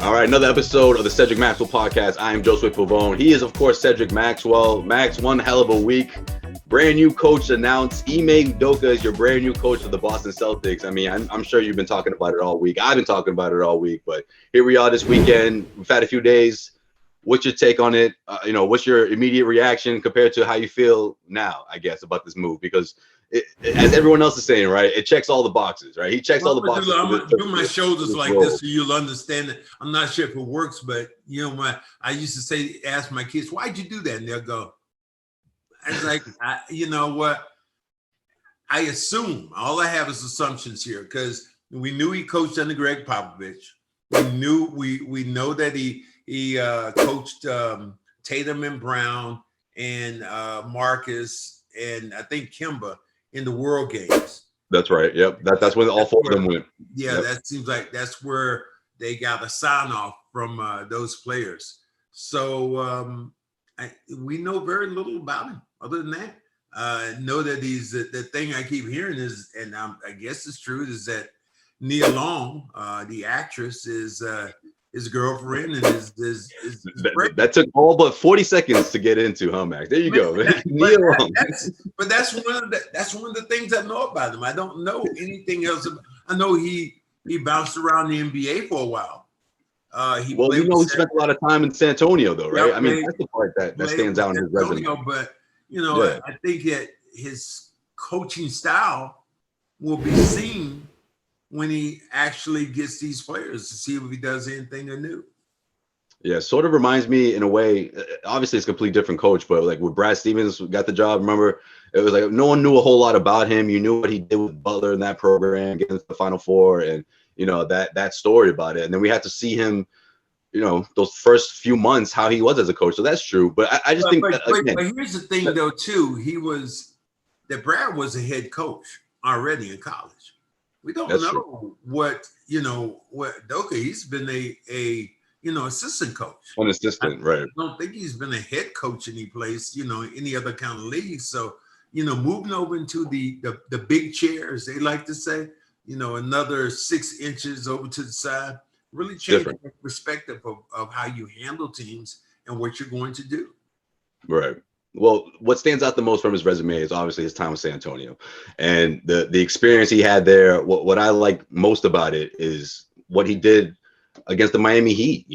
All right, another episode of the Cedric Maxwell podcast. I am Josue Pavone. He is, of course, Cedric Maxwell. Max, one hell of a week. Brand new coach announced. Ime Udoka is your brand new coach of the Boston Celtics. I mean, I'm sure you've been talking about it all week. I've been talking about it all week, but here we are this weekend. We've had a few days. What's your take on it? What's your immediate reaction compared to how you feel now, I guess, about this move? Because as everyone else is saying, right, it checks all the boxes, right? He checks all the boxes. I'm going to do my shoulders like this so you'll understand it. I'm not sure if it works, but, I used to ask my kids, why'd you do that? And they'll go, it's like, you know what? I assume, all I have is assumptions here, because we knew he coached under Greg Popovich. We know that he coached Tatum and Brown and Marcus and I think Kemba in the World Games. That's right. Yep. That's when all four of them went. Yeah, yep. That seems like that's where they got a sign off from those players. So we know very little about him other than that. Know that he's the thing I keep hearing is, and I guess it's true, is that Nia Long, the actress, is his girlfriend and his that took all but 40 seconds to get into, huh, Max? There you go. But that's one of the things I know about him. I don't know anything else. I know he bounced around the NBA for a while. He spent a lot of time in San Antonio, though, right? I mean, that's the part that stands out in his resume. But I think that his coaching style will be seen when he actually gets these players to see if he does anything new. Yeah, sort of reminds me in a way, obviously it's a completely different coach, but like when Brad Stevens got the job, remember, it was like no one knew a whole lot about him. You knew what he did with Butler in that program, getting to the Final Four, and that story about it. And then we had to see him, those first few months, how he was as a coach. So that's true. But I just think but here's the thing though, too. Brad was a head coach already in college. We don't know what Udoka. He's been a assistant coach. An assistant, right? I don't think he's been a head coach any place, any other kind of league. So, moving over into the big chair, as they like to say, another 6 inches over to the side, really changed the perspective of how you handle teams and what you're going to do. Right. Well, what stands out the most from his resume is obviously his time with San Antonio, and the experience he had there. What I like most about it is what he did against the Miami Heat.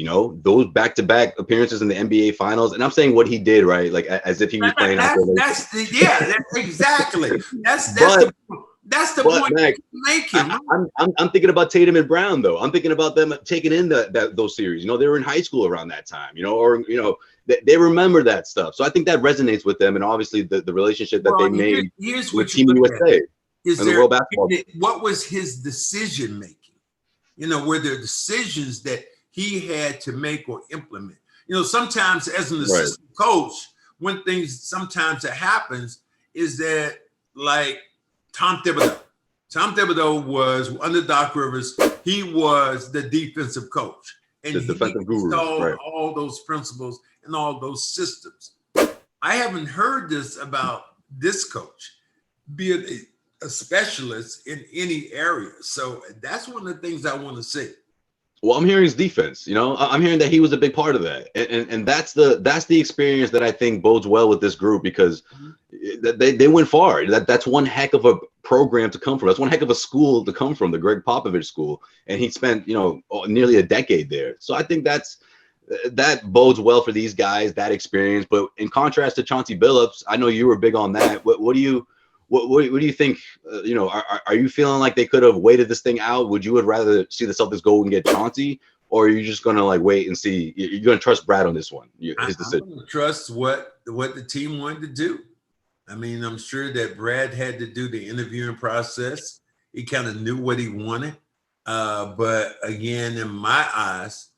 Those back-to-back appearances in the NBA Finals, and I'm saying what he did, right? Like as if he was playing. That's exactly. That's the point Max, making. I'm thinking about Tatum and Brown, though. I'm thinking about them taking in those series. They were in high school around that time. They remember that stuff. So I think that resonates with them, and obviously the relationship that they made with Team USA and the World Basketball. What was his decision making? Were there decisions that he had to make or implement? Sometimes as an assistant coach, one thing sometimes that happens is that, like Tom Thibodeau. Tom Thibodeau was under Doc Rivers. He was the defensive coach, and the defensive guru, all those principles and all those systems. I haven't heard this about this coach, be it a specialist in any area. So that's one of the things I want to see. Well, I'm hearing his defense. I'm hearing that he was a big part of that, and that's the experience that I think bodes well with this group, because they went far. That's one heck of a program to come from. That's one heck of a school to come from, the Greg Popovich school, and he spent nearly a decade there. So I think that bodes well for these guys, that experience. But in contrast to Chauncey Billups, I know you were big on that. What do you think? Are you feeling like they could have waited this thing out? Would you rather see the Celtics go and get Chauncey, or are you just gonna wait and see? You're gonna trust Brad on this one? His decision. I'm gonna trust what the team wanted to do. I mean, I'm sure that Brad had to do the interviewing process. He kind of knew what he wanted, but again, in my eyes,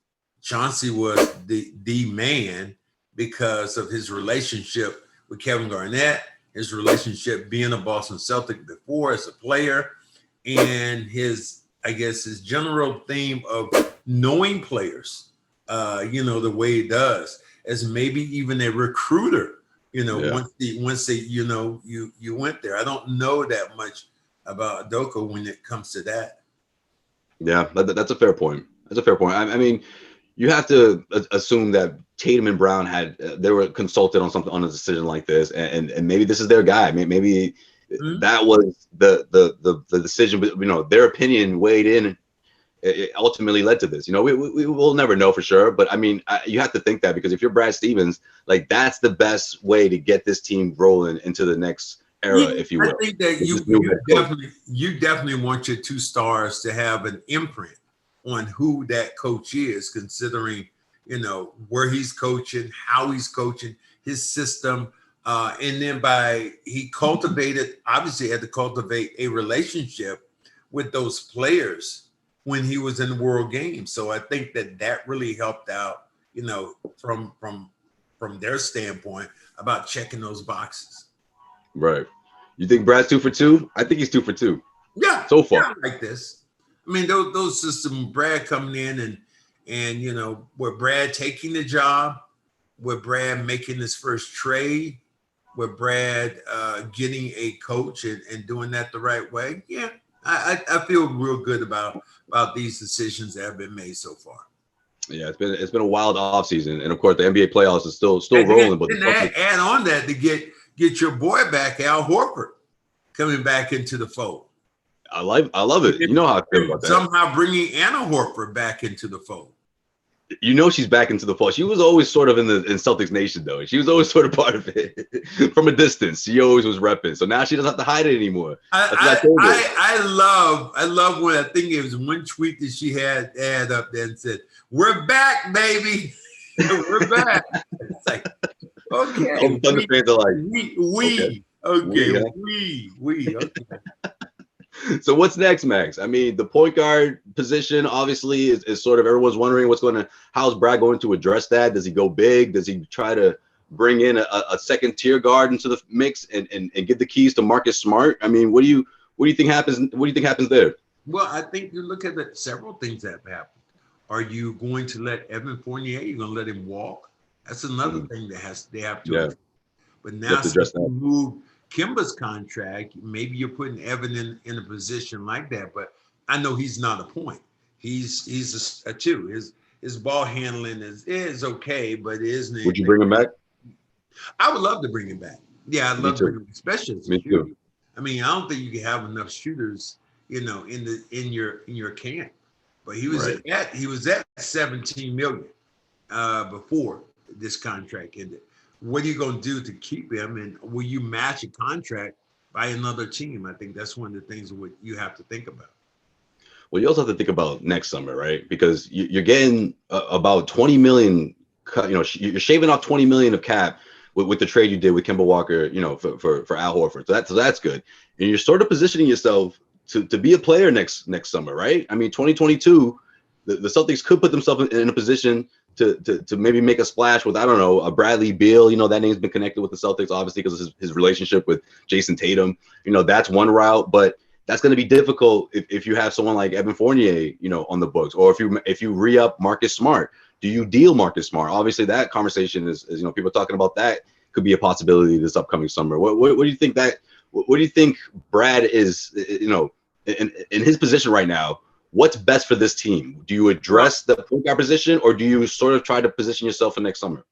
Chauncey was the man because of his relationship with Kevin Garnett, his relationship being a Boston Celtic before as a player, and his general theme of knowing players, the way he does, as maybe even a recruiter, once they you went there. I don't know that much about Udoka when it comes to that. Yeah, that's a fair point. I mean, you have to assume that Tatum and Brown had they were consulted on something on a decision like this, and maybe this is their guy. Maybe that was the decision, but their opinion weighed in. It ultimately led to this. We will never know for sure, but I mean, you have to think that, because if you're Brad Stevens, like, that's the best way to get this team rolling into the next era, if you will. I think that you definitely want your two stars to have an imprint on who that coach is, considering where he's coaching, how he's coaching, his system, and then he obviously had to cultivate a relationship with those players when he was in the World Games. So I think that really helped out, from their standpoint about checking those boxes. Right. You think Brad's 2 for 2? I think he's 2 for 2. Yeah. So far. Yeah, like this. I mean, those systems, Brad coming in and with Brad taking the job, with Brad making his first trade, with Brad getting a coach and doing that the right way. Yeah. I feel real good about these decisions that have been made so far. Yeah, it's been a wild offseason, and of course the NBA playoffs is still rolling. But add on that to get your boy back, Al Horford, coming back into the fold. I love it. You know how I feel about that. Somehow bringing Anna Horford back into the fold. She's back into the fold. She was always sort of in Celtics Nation, though. She was always sort of part of it from a distance. She always was repping. So now she doesn't have to hide it anymore. I love when, I think it was one tweet that she had up there and said, "We're back, baby. We're back." It's like, okay. All the Thunder fans are like, okay. So what's next, Max? I mean, the point guard position obviously is sort of, everyone's wondering how's Brad going to address that? Does he go big? Does he try to bring in a second tier guard into the mix and give the keys to Marcus Smart? I mean, what do you think happens? What do you think happens there? Well, I think you look at several things that have happened. Are you going to let Evan Fournier? You're going to let him walk? That's another thing that they have to. Yeah. But now since you move Kemba's contract, maybe you're putting Evan in a position like that. But I know he's not a point. He's a 2. His ball handling is okay, but it isn't. Would you bring him back? I would love to bring him back. Yeah, I'd love to bring him, especially as a shooter. Too. I mean, I don't think you can have enough shooters, in your camp. But he was at 17 million before this contract ended. What are you going to do to keep him, and will you match a contract by another team? I think that's one of the things you have to think about. Well, you also have to think about next summer, right? Because you're getting about 20 million. You're shaving off 20 million of cap with the trade you did with Kemba Walker, for Al Horford. So that's good, and you're sort of positioning yourself to be a player next summer, right? I mean, 2022, the Celtics could put themselves in a position to maybe make a splash with, I don't know, a Bradley Beal. That name's been connected with the Celtics, obviously, because of his relationship with Jason Tatum. That's one route, but that's going to be difficult if you have someone like Evan Fournier, on the books, or if you re-up Marcus Smart. Do you deal Marcus Smart? Obviously, that conversation is people talking about that could be a possibility this upcoming summer. What do you think What do you think Brad is, in his position right now? What's best for this team? Do you address the point guard position, or do you sort of try to position yourself for next summer?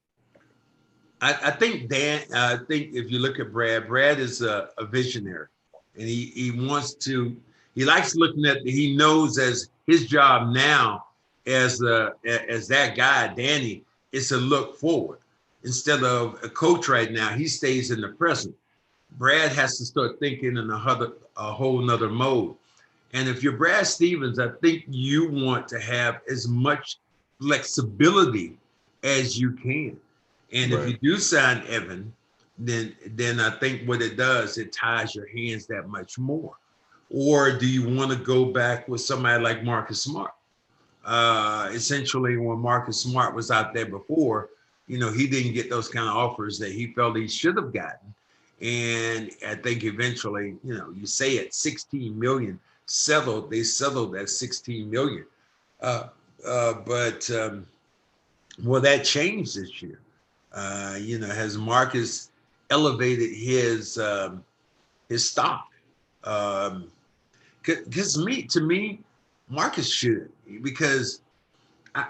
I think if you look at Brad is a visionary, and he likes looking at, he knows as his job now as that guy, Danny, is to look forward. Instead of a coach right now, he stays in the present. Brad has to start thinking in a whole nother mode. And if you're Brad Stevens, I think you want to have as much flexibility as you can. And if you do sign Evan, then I think what it does, it ties your hands that much more. Or do you want to go back with somebody like Marcus Smart? Essentially, when Marcus Smart was out there before, he didn't get those kind of offers that he felt he should have gotten. And I think eventually, you say at 16 million, they settled at 16 million. But that changed this year? Has Marcus elevated his stock? Because to me, Marcus should, because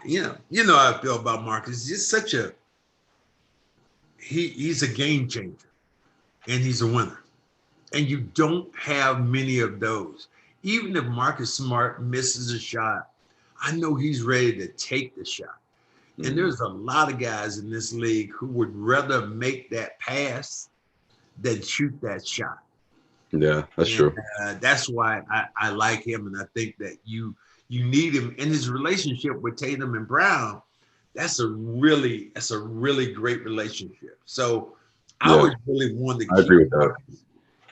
You know how I feel about Marcus. He's just such a he's a game changer, and he's a winner. And you don't have many of those. Even if Marcus Smart misses a shot, I know he's ready to take the shot. And there's a lot of guys in this league who would rather make that pass than shoot that shot. Yeah, that's true. That's why I like him, and I think that you need him in his relationship with Tatum and Brown. That's a really great relationship. So I would really want to keep agree with that.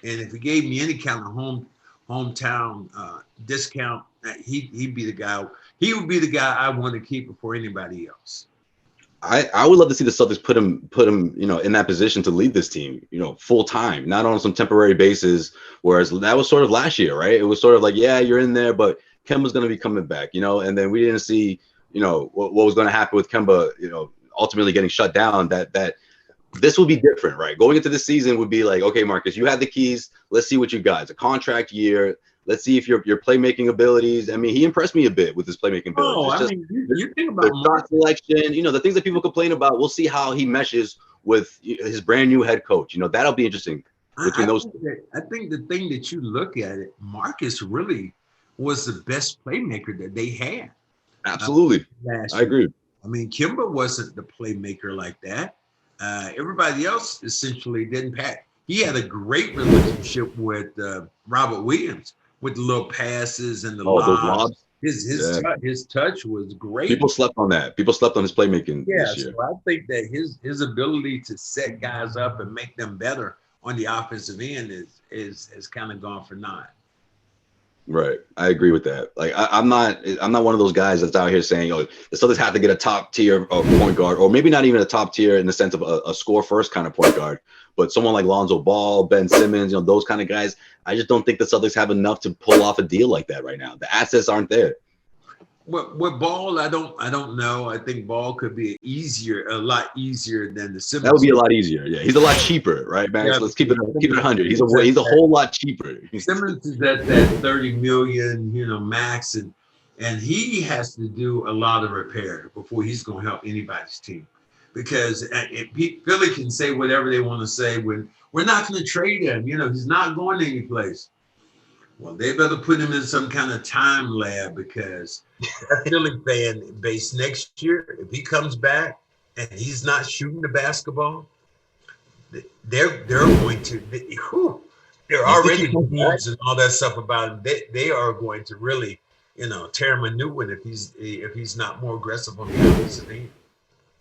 And if he gave me any kind of hometown discount, he'd be the guy. He would be the guy I want to keep before anybody else. I would love to see the Celtics put him, in that position to lead this team, full time, not on some temporary basis. Whereas that was sort of last year, right? It was sort of like, yeah, you're in there, but Kemba's going to be coming back, and then we didn't see, what was going to happen with Kemba, ultimately getting shut down. That this would be different, right? Going into the season would be like, okay, Marcus, you have the keys. Let's see what you got. It's a contract year. Let's see if your playmaking abilities. I mean, he impressed me a bit with his playmaking abilities. You think about shot selection, the things that people complain about. We'll see how he meshes with his brand new head coach. That'll be interesting between those two. I think the thing that you look at it, Marcus really was the best playmaker that they had. Absolutely. I agree. I mean, Kemba wasn't the playmaker like that. Everybody else essentially didn't pack. He had a great relationship with Robert Williams with the little passes and the lobs. His touch was great. People slept on that. People slept on his playmaking this year. So I think that his ability to set guys up and make them better on the offensive end is kind of gone for naught. Right. I agree with that. Like I'm not one of those guys that's out here saying, oh, the Celtics have to get a top tier point guard, or maybe not even a top tier in the sense of a score first kind of point guard, but someone like Lonzo Ball, Ben Simmons, those kind of guys. I just don't think the Celtics have enough to pull off a deal like that right now. The assets aren't there. With Ball, I don't know. I think Ball could be a lot easier than the Simmons. That would be a lot easier. Yeah, he's a lot cheaper, right, man? Yeah, so let's keep it 100. He's a whole lot cheaper. Simmons is at that 30 million, max, and he has to do a lot of repair before he's going to help anybody's team. Because Philly can say whatever they want to say when we're not going to trade him. He's not going any place. Well, they better put him in some kind of time lab, because that Philly fan base next year, if he comes back and he's not shooting the basketball, they're going to. They're already moves and all that stuff about him. They are going to really, tear him a new one if he's not more aggressive on the offensive end.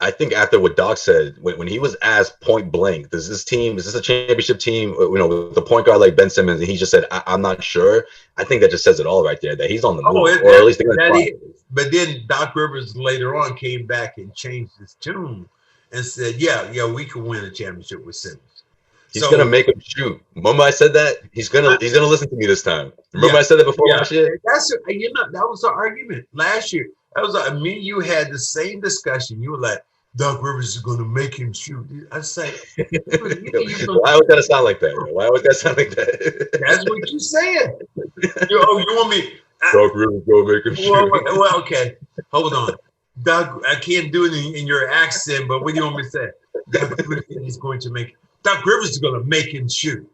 I think after what Doc said, when he was asked point blank, is this a championship team, with the point guard like Ben Simmons, and he just said, I'm not sure. I think that just says it all right there, that he's on the move, or at least they're going to try. But then Doc Rivers later on came back and changed his tune and said, yeah, we can win a championship with Simmons. He's going to make him shoot. Remember I said that? He's gonna listen to me this time. Remember I said that before last year? That was the argument last year. That was me and you had the same discussion. You were like, Doc Rivers is going to make him shoot. I say, why would that sound like that? Why would that sound like that? That's what you said. You want me? Doc Rivers going to make him shoot. Well, okay. Hold on. Doc, I can't do it in your accent, but what do you want me to say? Doc Rivers is going to make. Doc Rivers is going to make him shoot.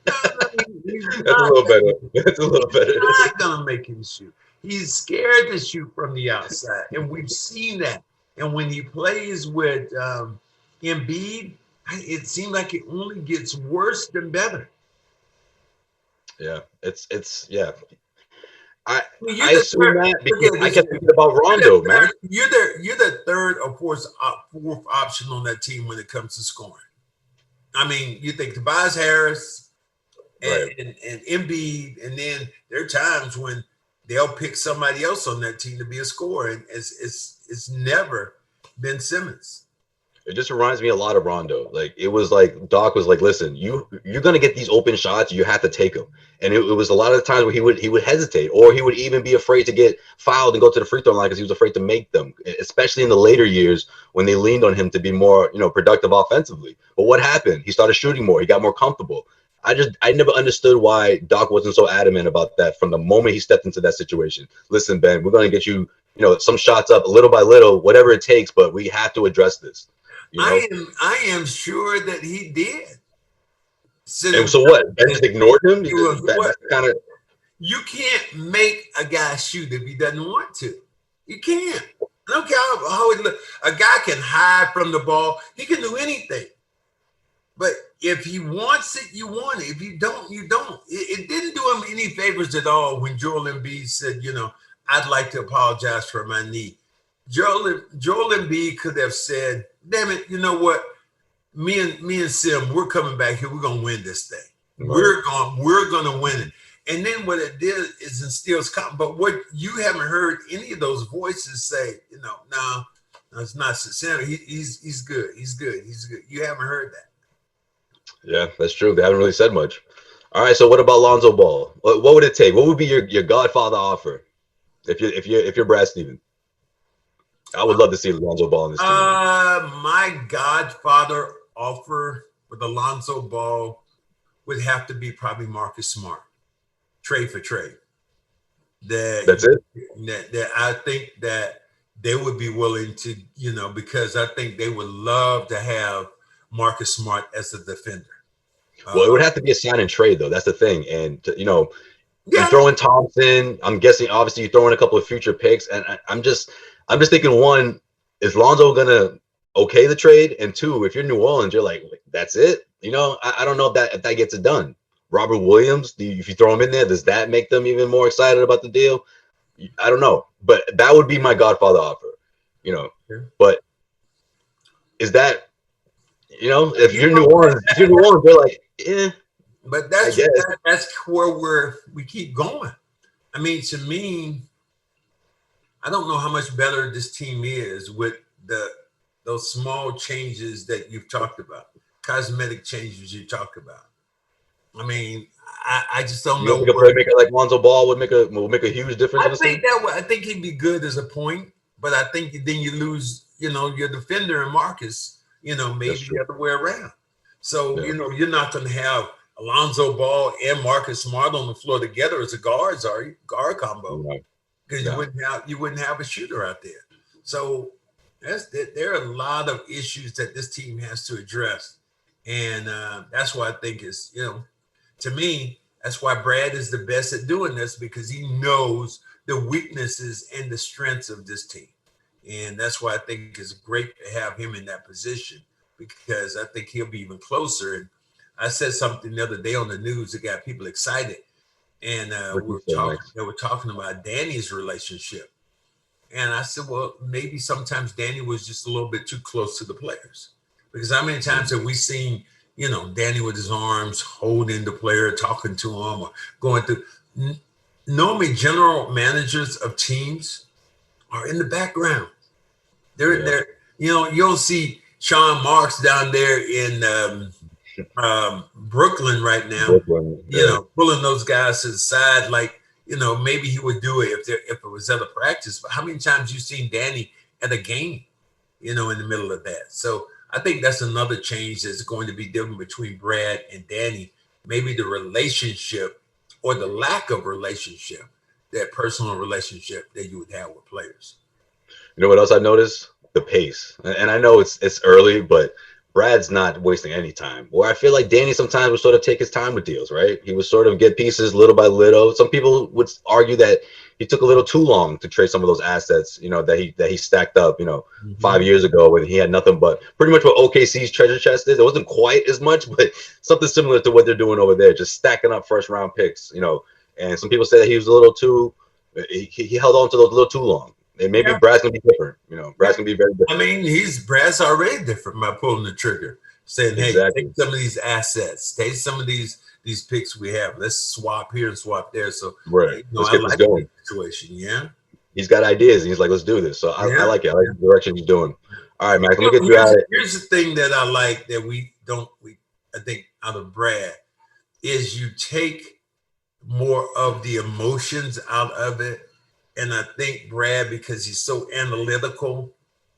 That's a little better. He's not going to make him shoot. He's scared to shoot from the outside, and we've seen that. And when he plays with Embiid, it seems like it only gets worse than better. Yeah, it's yeah. I assume that because I kept thinking about Rondo, man. You're the third or fourth option on that team when it comes to scoring. I mean, you think Tobias Harris and Embiid, and then there are times when they'll pick somebody else on that team to be a scorer, and it's never been Simmons. It just reminds me a lot of Rondo. Like, it was like Doc was like, listen, you're gonna get these open shots, you have to take them. And it was a lot of the times where he would hesitate, or he would even be afraid to get fouled and go to the free throw line because he was afraid to make them, especially in the later years when they leaned on him to be more, productive offensively. But what happened? He started shooting more, he got more comfortable. I never understood why Doc wasn't so adamant about that from the moment he stepped into that situation. Listen, Ben, we're going to get you, some shots up little by little, whatever it takes, but we have to address this. I am sure that he did. And so what? Ben just ignored him? That's kind of. You can't make a guy shoot if he doesn't want to. You can't. I don't care how it looks. A guy can hide from the ball. He can do anything. But if he wants it, you want it. If you don't, you don't. It didn't do him any favors at all when Joel Embiid said, I'd like to apologize for my knee. Joel Embiid could have said, damn it, you know what? Me and Sim, we're coming back here. We're gonna win this thing. Right. We're gonna win it. And then what it did is instills confidence. But what you haven't heard any of those voices say, no, it's not Sam. He's good. He's good. He's good. You haven't heard that. Yeah, that's true. They haven't really said much. All right. So what about Lonzo Ball? What would it take? What would be your Godfather offer if you're Brad Stevens? I would love to see Lonzo Ball in this team. My Godfather offer with Lonzo Ball would have to be probably Marcus Smart. Trade for trade. That's it. That I think that they would be willing to, because I think they would love to have Marcus Smart as a defender. Well, it would have to be a sign and trade, though. That's the thing. And you throw in Thompson. I'm guessing, obviously, you throw in a couple of future picks, and I'm just thinking, one, is Lonzo gonna okay the trade, and two, if you're New Orleans, you're like, that's it. I don't know if that gets it done. Robert Williams, if you throw him in there, does that make them even more excited about the deal? I don't know, but that would be my Godfather offer. But is that, if you're New Orleans, they're like, yeah. But that's where we keep going. I mean, to me, I don't know how much better this team is with those small changes that you've talked about, cosmetic changes you talked about. I mean, I just don't know. A playmaker like Lonzo Ball would make a huge difference. I think he'd be good as a point, but I think then you lose, your defender and Marcus. Maybe the other way around. So you're not going to have Lonzo Ball and Marcus Smart on the floor together as a guard combo, because you wouldn't have a shooter out there. So there are a lot of issues that this team has to address, and that's why I think is to me, that's why Brad is the best at doing this, because he knows the weaknesses and the strengths of this team. And that's why I think it's great to have him in that position, because I think he'll be even closer. And I said something the other day on the news that got people excited. And they were talking about Danny's relationship. And I said, well, maybe sometimes Danny was just a little bit too close to the players. Because how many times have we seen Danny with his arms holding the player, talking to him, or going through? Normally, general managers of teams are in the background. They're you don't see Sean Marks down there in Brooklyn right now. Pulling those guys to the side, like maybe he would do it if it was at a practice. But how many times you've seen Danny at a game, in the middle of that? So I think that's another change that's going to be different between Brad and Danny. Maybe the relationship or the lack of relationship, that personal relationship that you would have with players. You know what else I noticed? The pace. And I know it's early, but Brad's not wasting any time. Where I feel like Danny sometimes would sort of take his time with deals, right? He would sort of get pieces little by little. Some people would argue that he took a little too long to trade some of those assets, that he stacked up, 5 years ago when he had nothing but pretty much what OKC's treasure chest is. It wasn't quite as much, but something similar to what they're doing over there, just stacking up first round picks, And some people say that he was a little too, he held on to those a little too long. And maybe Brad's gonna be different. Brad's gonna be very different. I mean, Brad's already different by pulling the trigger, saying, "Hey, take some of these assets, take some of these picks we have. Let's swap here and swap there." So, let's get this going. Situation, yeah. He's got ideas, and he's like, "Let's do this." So I like it. I like the direction he's doing. All right, Max, let me get you out of it. Here's the thing that I like that I think out of Brad is you take more of the emotions out of it. And I think Brad, because he's so analytical,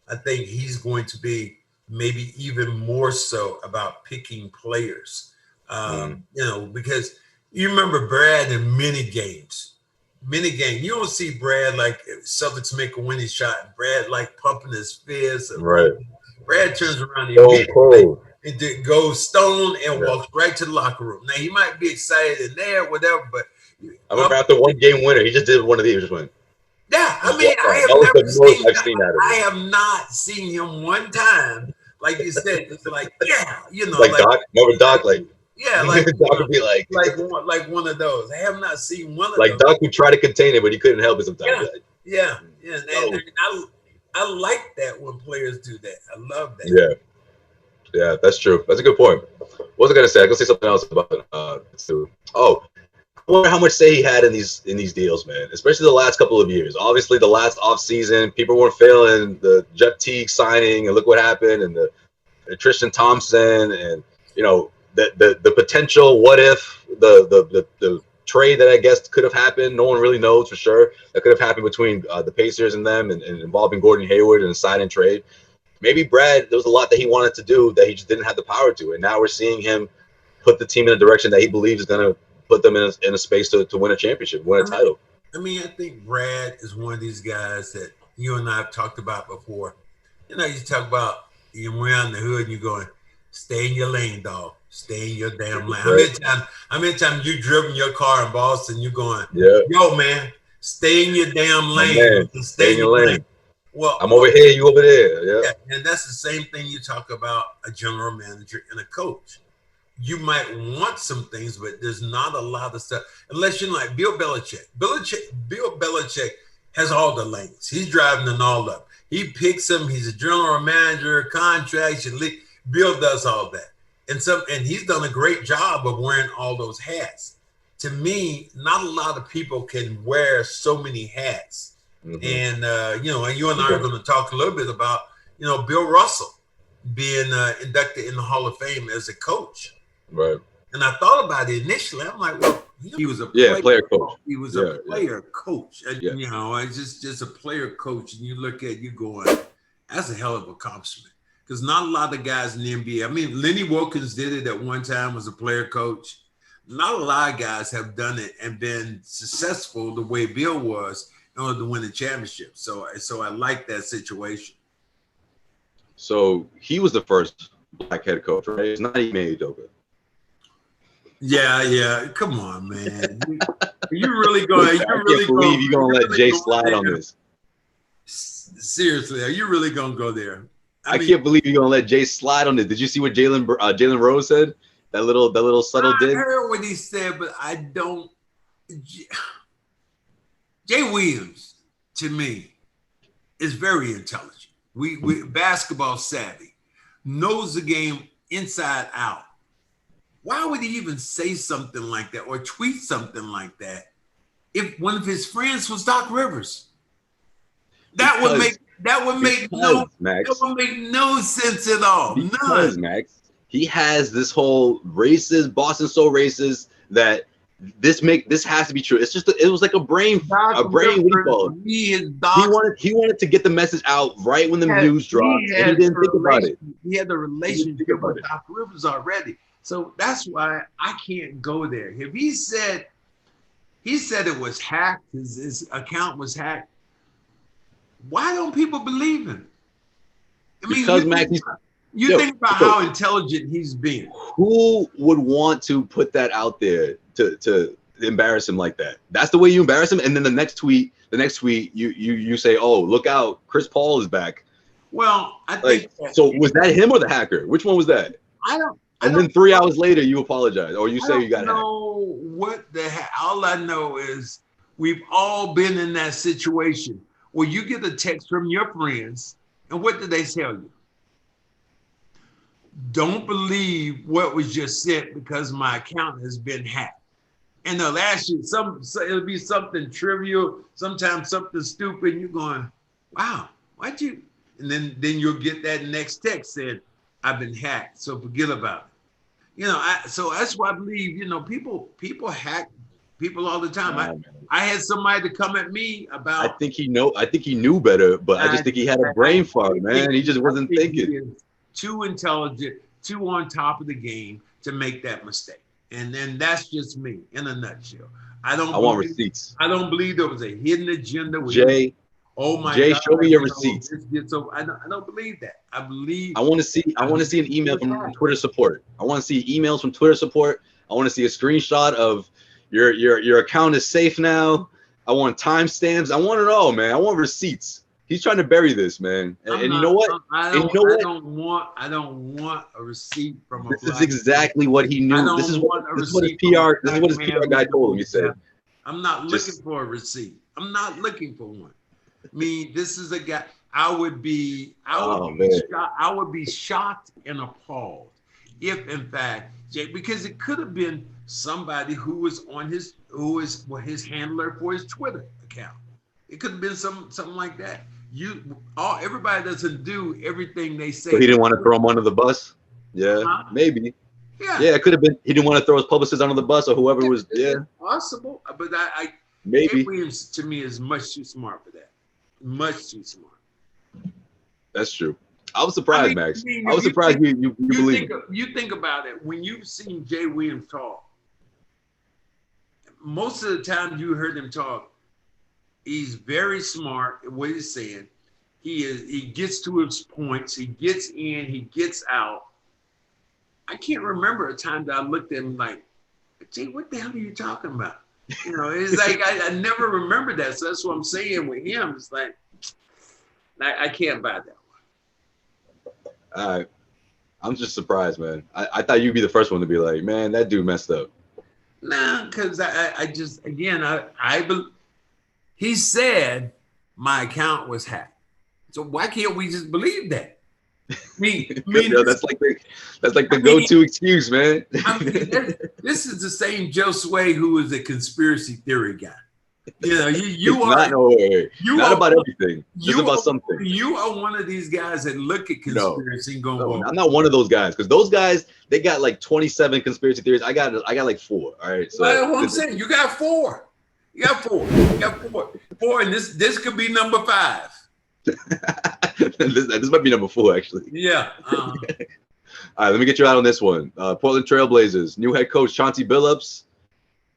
I think he's going to be maybe even more so about picking players You know, because you remember Brad in many games. You don't see Brad like Celtics make a winning shot, and Brad like pumping his fist. Right. Brad turns around Cold. and goes stone and walks right to the locker room. Now he might be excited in there, whatever, but I remember after one game winner, he just did one of these, just went. Yeah, I mean, I have not seen him one time. Like you said, it's like, yeah, you know, like Doc, remember Doc, like, yeah, like Doc would be like one of those. I have not seen one of like those. Doc would try to contain it, but he couldn't help it sometimes. Yeah. And I like that when players do that. I love that. Yeah, that's true. That's a good point. What was I gonna say? I was gonna say something else about too. Oh, I wonder how much say he had in these deals, man. Especially the last couple of years. Obviously, the last offseason, people weren't feeling the Jeff Teague signing, and look what happened, and the Tristan Thompson, and you know the potential what if the trade that I guess could have happened. No one really knows for sure. That could have happened between the Pacers and them, and involving Gordon Hayward and a sign and trade. Maybe Brad, there was a lot that he wanted to do that he just didn't have the power to, and now we're seeing him put the team in a direction that he believes is going to put them in a space to win a championship, win a title. I mean, I think Brad is one of these guys that you and I have talked about before. You know, you talk about you're around the hood and you're going, stay in your lane, dog. Stay in your damn lane. How many times you driven your car in Boston, you're going, yo, man, stay in your damn lane. Stay in your lane. Well, I'm over here, you over there. Yeah, and that's the same thing you talk about a general manager and a coach. You might want some things, but there's not a lot of stuff unless you're like Bill Belichick. Bill Belichick has all the lanes. He's driving them all up. He picks them. He's a general manager, contracts. Bill does all that, and he's done a great job of wearing all those hats. To me, not a lot of people can wear so many hats. And you know, and you and I are going to talk a little bit about, you know, Bill Russell being inducted in the Hall of Fame as a coach. Right. And I thought about it initially. I'm like, well, he was a player coach. He was a player coach. And, you know, it's just a player coach. And you look at you going, that's a hell of an accomplishment. Because not a lot of guys in the NBA. I mean, Lenny Wilkins did it at one time as a player coach. Not a lot of guys have done it and been successful the way Bill was in order to win a championship. So I like that situation. So he was the first black head coach, right? It's not Ime Udoka. Yeah. Come on, man. You really going? I can't believe you're gonna let Jay slide on this. Seriously, are you really gonna go there? I can't believe you're gonna let Jay slide on this. Did you see what Jalen Rose said? That little subtle dig. I heard what he said, but I don't. Jay Williams, to me, is very intelligent. We basketball savvy, knows the game inside out. Why would he even say something like that or tweet something like that if one of his friends was Doc Rivers? That would make no sense at all. Because, Max, he has this whole racist, Boston so racist that this has to be true. It's just it was like a brain recall. He wanted to get the message out right when the news dropped, and he didn't think about it. He had the relationship with Doc Rivers already, so that's why I can't go there. If he said it was hacked, his account was hacked, why don't people believe him? I mean, because Max, think about how intelligent he's been. Who would want to put that out there to embarrass him like that? That's the way you embarrass him. And then the next tweet, you say, "Oh, look out, Chris Paul is back." Well, I think so. Was that him or the hacker? Which one was that? Then 3 hours later, you apologize, or you say you got hacked. What the heck? All I know is we've all been in that situation where you get a text from your friends, and what did they tell you? Don't believe what was just said because my account has been hacked. And they'll ask you it'll be something trivial, sometimes something stupid. And you're going, wow, why'd you? And then you'll get that next text saying, I've been hacked, so forget about it. You know, so that's why I believe, you know, people hack people all the time. I had somebody to come at me about. I think he knew better, but I just think he had a brain fart, man. He just wasn't thinking. Too intelligent too on top of the game to make that mistake. And then that's just me in a nutshell. I want receipts. I don't believe there was a hidden agenda. Jay, oh my Jay, God, show me your receipts. I don't believe that. I want to see an email from Twitter support. I want to see emails from Twitter support. I want to see a screenshot of your account is safe now. I want timestamps. I want it all, man. I want receipts. He's trying to bury this, man. And you know what? I don't want a receipt from a This is exactly what he knew. This is what his PR guy told him. He said, I'm not looking for a receipt. I'm not looking for one. I mean, this is a guy. I would be shocked and appalled if, in fact, Jay, because it could have been somebody who was his handler for his Twitter account. It could have been something like that. Everybody doesn't do everything they say. So he didn't want to throw him under the bus. Yeah, maybe. Yeah, it could have been. He didn't want to throw his publicist under the bus or whoever was. Yeah, possible. But maybe. Jay Williams to me is much too smart for that. Much too smart. That's true. I was surprised, Max. I was surprised you believe it. You think about it. When you've seen Jay Williams talk, most of the time you heard him talk, he's very smart at what he's saying. He gets to his points. He gets in. He gets out. I can't remember a time that I looked at him like, Jay, what the hell are you talking about? You know, it's like I never remember that. So that's what I'm saying with him. It's like I can't buy that one. All right. I'm just surprised, man. I thought you'd be the first one to be like, man, that dude messed up. Nah, because he said my account was hacked. So why can't we just believe that? That's like the go-to excuse, man. This is the same Josue who is a conspiracy theory guy. You know, you are not about everything. Just about something. You are one of these guys that look at conspiracy and go, "No, I'm not one of those guys." Because those guys, they got like 27 conspiracy theories. I got like 4. All right. So that's what I'm saying. You got 4. You got 4, and this could be number 5. this might be number 4, actually. Yeah. All right, let me get you out on this one. Portland Trailblazers, new head coach Chauncey Billups.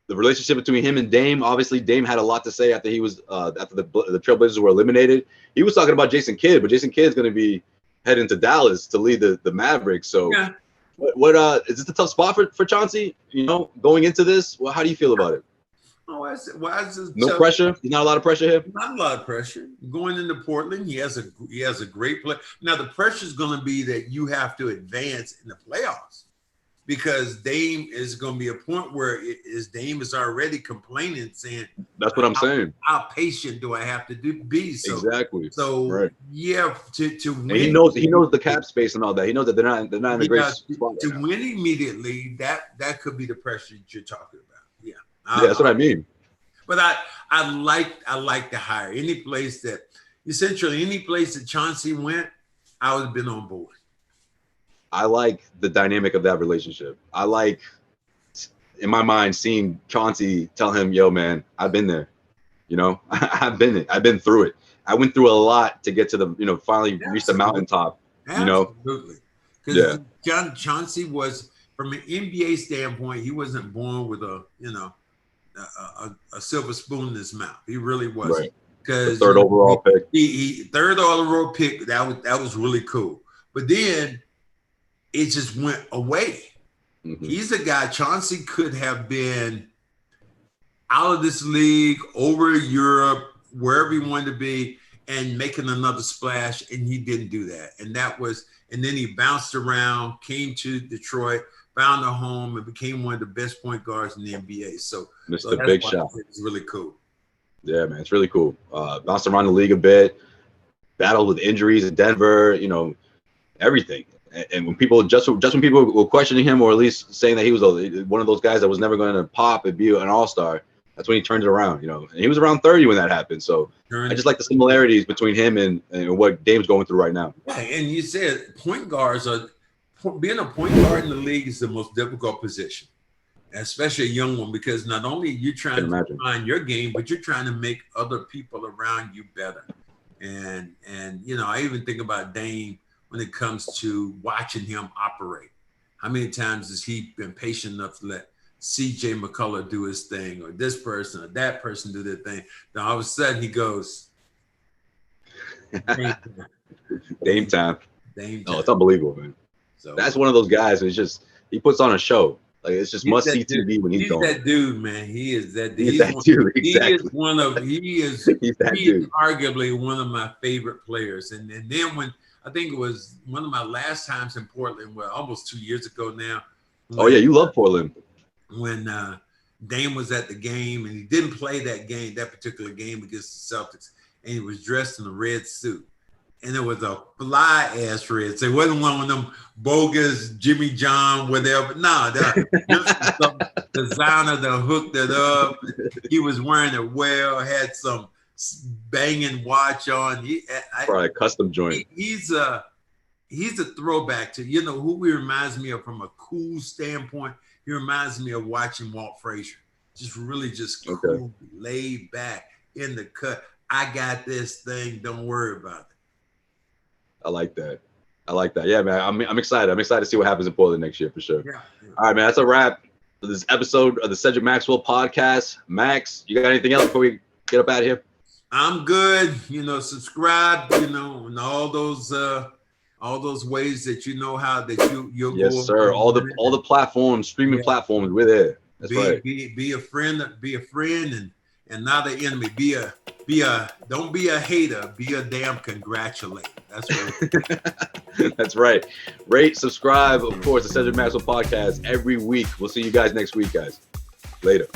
The relationship between him and Dame, obviously Dame had a lot to say after he was after the Trailblazers were eliminated. He was talking about Jason Kidd, but Jason Kidd's going to be heading to Dallas to lead the Mavericks. So, what is this a tough spot for Chauncey? You know, going into this, well, how do you feel about it? No pressure. There's not a lot of pressure here. Not a lot of pressure. Going into Portland, he has a great play. Now the pressure is going to be that you have to advance in the playoffs, because Dame is going to be a point where Dame is already complaining, saying, "That's what I'm saying. How patient do I have to be?" So, exactly. So right. Yeah, to win. And he knows the cap space and all that. He knows that they're not in a great spot. To win immediately, that could be the pressure that you're talking about. Yeah. That's what I mean. But I like the hire. Any place that Chauncey went, I would have been on board. I like the dynamic of that relationship. I like, in my mind, seeing Chauncey tell him, "Yo, man, I've been there. You know, I've been through it. I went through a lot to get to the, finally reach the mountaintop." Absolutely. Because Chauncey was, from an NBA standpoint, he wasn't born with a silver spoon in his mouth. He really wasn't. Because third overall pick. He third overall pick. That was really cool. But then it just went away. Mm-hmm. He's a guy. Chauncey could have been out of this league, over Europe, wherever he wanted to be, and making another splash, and he didn't do that. And then he bounced around, came to Detroit, found a home, and became one of the best point guards in the NBA. So Mr. Big Shot. It's really cool. Yeah, man, it's really cool. Bounced around the league a bit, battled with injuries in Denver, everything. And when people when people were questioning him, or at least saying that he was one of those guys that was never going to pop and be an all-star, that's when he turned it around. And he was around 30 when that happened. So I just like the similarities between him and what Dame's going through right now. Yeah, and you said point guards being a point guard in the league is the most difficult position, especially a young one, because not only are you trying to find your game, but you're trying to make other people around you better. And I even think about Dame when it comes to watching him operate. how many times has he been patient enough to let C.J. McCullough do his thing, or this person or that person do their thing? Then all of a sudden he goes, Dame time. Oh, it's unbelievable, man. So that's one of those guys. It's just he puts on a show. Like it's just must see TV when he's going. He's that dude, man. He is that dude. He's that dude. Exactly. He is arguably one of my favorite players. And then when I think it was one of my last times in Portland, well, almost 2 years ago now. Oh yeah, you love Portland. When Dame was at the game and he didn't play that particular game against the Celtics, and he was dressed in a red suit. And it was a fly ass red. So it wasn't one of them bogus Jimmy John, whatever. No, just some designer that hooked it up. He was wearing it well, had some banging watch on. Probably a custom joint. He's a throwback to, who he reminds me of from a cool standpoint. He reminds me of watching Walt Frazier. Just really just cool, laid back, in the cut. I got this thing. Don't worry about it. I like that. Yeah, man. I'm excited. I'm excited to see what happens in Portland next year for sure. Yeah. All right, man. That's a wrap for this episode of the Cedric Maxwell podcast. Max, you got anything else before we get up out of here? I'm good. Subscribe. And all those ways that how that you'll yes, go. Yes, sir. All the platforms, streaming platforms, we're there. That's right. Be a friend. Be a friend and not an enemy. Don't be a hater. Be a damn congratulator. That's right. That's right. Rate, subscribe, of course, the Cedric Maxwell podcast every week. We'll see you guys next week, guys. Later.